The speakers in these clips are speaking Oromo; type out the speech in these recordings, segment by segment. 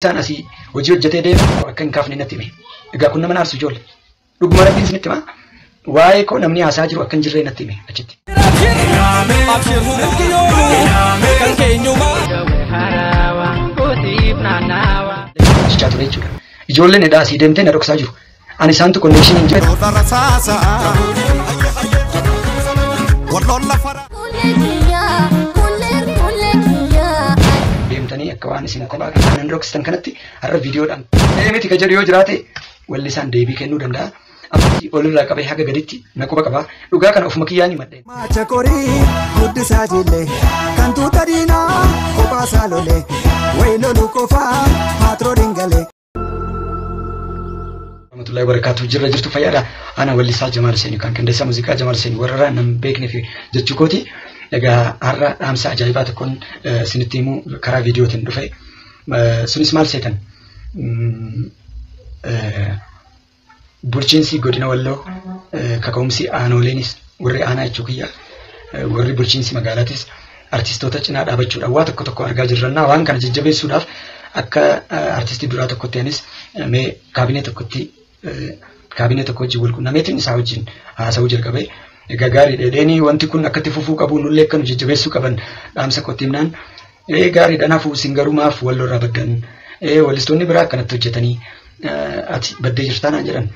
Sana si hojii hojjetee deemu akka hin kaafne natti hime. Egaa kun nama naarsu ijoollee. Dhuguma rabbiin isinitti hima. Waa'ee koo namni haasaa jiru akka hin jirre natti hime achitti. Jechaa ture jechuudha. Ijoolleen edhaa asii deemtee na dhoksaa jiru. Ani isaantu konnekshinii hin jiru. Deemtanii akka waan isin kophaa kan rokstan kanatti har'a viidiyoodhaan miti ka jedhu yoo jiraate walli isaan deebii kennuu danda'a. Amma olirraa qabee haga gaditti na quba qaba. Dhugaa kana ofuma kiyyaan himadhe. Maacha korii guddisaa jillee kan tuuta diinaa kophaa saalolee wayi loluu qofaa maatiroo dingalee. Rahmatullahi barakatuh jirra jirtu fayyaadha. Ana wallisaa Jamaal Hussein kan qindeessaa muuziqaa Jamaal Hussein warra nam beekne fi jechuu kooti. Egaa har'a dhaamsa ajaa'ibaa tokkoon isinitti himuu karaa viidiyootiin dhufe. Sunis maal seetan? Bulchiinsi godina Walloo kaka'umsi aanoleenis warri aanaa jechuu kiyya warri bulchiinsi magaalaatis artistoota cinaa dhaabachuudhaan waa tokko argaa jirrannaa waan kana jajjabeessuudhaaf akka artistii duraa tokkotti anis mee kaabinee tokko wajjin wal quunnameetiin isaa wajjin haasa'uu jalqabee. Egaa gaariidha dheedheenii wanti kun akkatti fufuu qabu nullee akka nu jajjabeessuu qaban dhaamsa kotti himnaan gaariidha naafuu isin garumaaf Walloorraa baddan wallistoonni biraa akkanatti hojjetanii ati baddee jirtaa naan jedhan.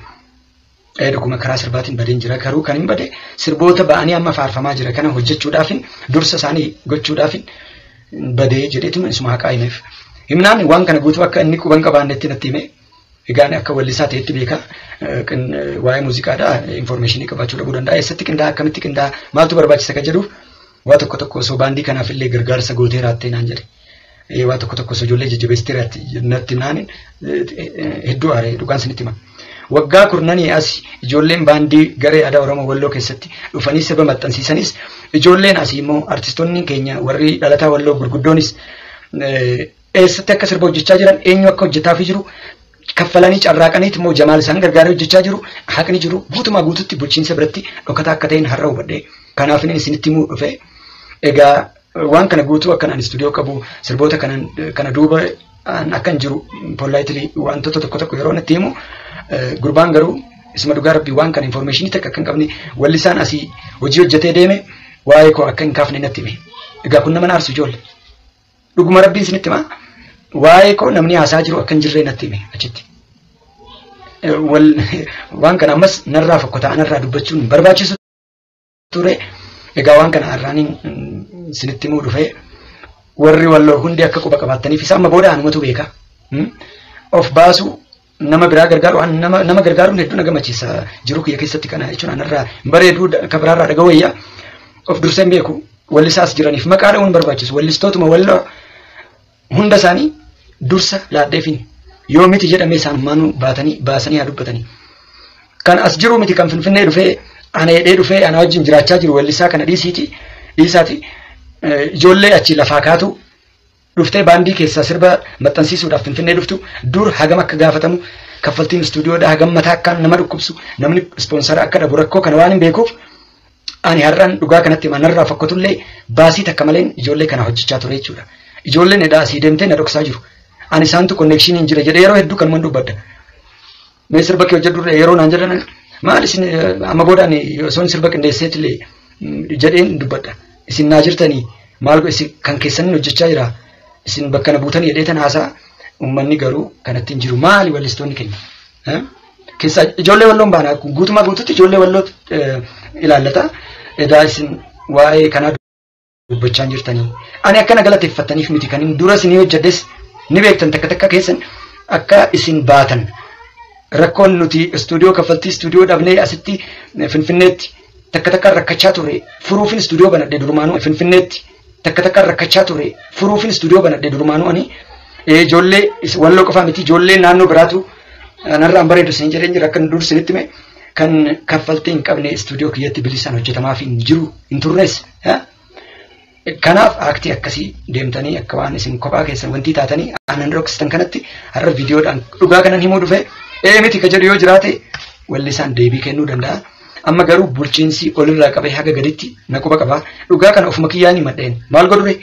Dhuguma karaa sirbaatiin badeen jira garuu kan hin bade sirboota ba'anii amma faarfamaa jira kana hojjechuudhaafin dursa isaanii gochuudhaafin badee jedheetuma isuma haqaa himeef. Himnaan waan kana guutuu akka inni quban qabaannetti natti hime. Egaan akka wallisaa ta'etti beeka waa'ee muuziqaadhaa informationii qabaachuu dhabuu danda'a. Eessatti qindaa'aa akkamitti qindaa'aa maaltu barbaachisa kan jedhuuf waa tokko osoo baandii kanaaf illee gargaarsa gootee raattee naan jedhe. Waa tokko osoo ijoollee jajjabeessitee raatti natti naanin hedduu aaree dhugaan isinitti hima. Waggaa kurnanii as ijoolleen baandii garee aadaa Oromoo Walloo keessatti dhufanii sirba maxxansiisanis ijoolleen asii immoo artistoonni keenya warri dhalataa Walloo gurguddoonis eessatti akka sirba hojjechaa jiran eenyu akka hojjetaafii jiru kaffalanii carraaqaniit immoo Jamaal isaan gargaaree hojjechaa jiru haqni jiru guutumaa guututti bulchiinsa biratti dhokkataa akka ta'een har'a hubadhe. Kanaaf inni isinitti himuu dhufe. Egaa waan kana guutuu akkan ani istuudiyoo qabu sirboota kana duuba akkan jiru politely wantoota tokko yeroo natti himu gurbaan garuu isma dhugaa rabbii waan kana informationii takka akka hin qabne wallisaan asii hojii hojjetee deeme waa'ee koo akka hin kaafne natti hime. Egaa kun nama naarsu ijoollee. Dhuguma rabbiin isinitti hima. Waa'ee koo namni haasaa jiru akka hin jirre natti hime achitti. Waan kana ammas narraa fokkotaa narraa dubbachuun barbaachisu ture. Egaa waan kana har'aaniin isinitti himuu dhufe warri Walloo hundi akka quba qabaataniif isa amma booda anumatu beeka. Of baasu nama biraa gargaaru nama gargaaruun hedduu na gammachiisa jiru kiyya keessatti kana jechuun anarraa bareeduu kabiraarraa dhaga'u wayyaa of durseen beeku wallisaas jiraniif maqaa dha'uun barbaachisu wallistootuma Walloo hunda isaanii dursa laaddeefin yoo miti jedhamee isaan maanuu baasanii haa dubbatanii. Kan as jiru miti kan Finfinnee dhufee ana hidhee dhufee ana wajjin jiraachaa jiru wallisaa kana dhiisaati ijoollee achi lafaa kaatu dhuftee baandii keessaa sirba maxxansiisuudhaaf Finfinnee dhuftu dur hagam akka gaafatamu kaffaltiin istuudiyoodhaa hagam mataa akka nama dhukkubsu namni ispoonsara akka dhabu rakkoo kana waan hin beekuuf ani har'aan dhugaa kanatti manarraa fakkatullee baasii takka maleen ijoollee kana hojjechaa ture jechuudha. Ijoolleen edhaa asii deemtee na dhoksaa jiru. Ani isaantu konnekshinii hin jire jedhee yeroo hedduu kan dubbadda. Mee sirba kee hojjedhu yeroo naan jedhan maal isin amma boodaan osoo sirba qindeesseetillee jedheen dubbadda. Isin naa jirtanii maal isin kan keessaniin hojjechaa jira. Isin bakka na buutanii jedheetan haasaa uummanni garuu kanatti hin jiru. Maali wallistoonni keenya? Keessaa ijoollee Walloon baanaa guutumaa guututti ijoollee Walloo ilaallata. Edaa isin waa'ee kanaa dubbachaa jirtanii. Ani akkana galateeffattaniif miti kan dura isin hojjedhes ni beektan takka keessan akka isin baatan. Rakkoon nuti istuudiyoo kaffaltii istuudiyoo dhabnee asitti Finfinneetti takka rakkachaa ture furuufin istuudiyoo banadhee durumaanuu Finfinneetti takka rakkachaa ture furuufin istuudiyoo banadhee durumaanuu ani ijoollee Walloo qofaa miti ijoollee naannoo biraatu narraan bareedu isin jedheen jira akkan dur isinitti hime kan kaffaltii hin qabne istuudiyoo kiyyatti bilisaan hojjetamaaf hin jiru hin turres. Kanaaf aktii akkasii deemtanii akka waan isin kophaa keessan wanti taatanii aannan rokstan kanatti har'a viidiyoodhaan dhugaa kanan himuu dhufe. Miti ka jedhu yoo jiraate wallisaan deebii kennuu danda'a. Amma garuu bulchiinsi olirraa qabee haga gaditti na quba qaba. Dhugaa kana ofuma kiyyaan himadheen maal godhure?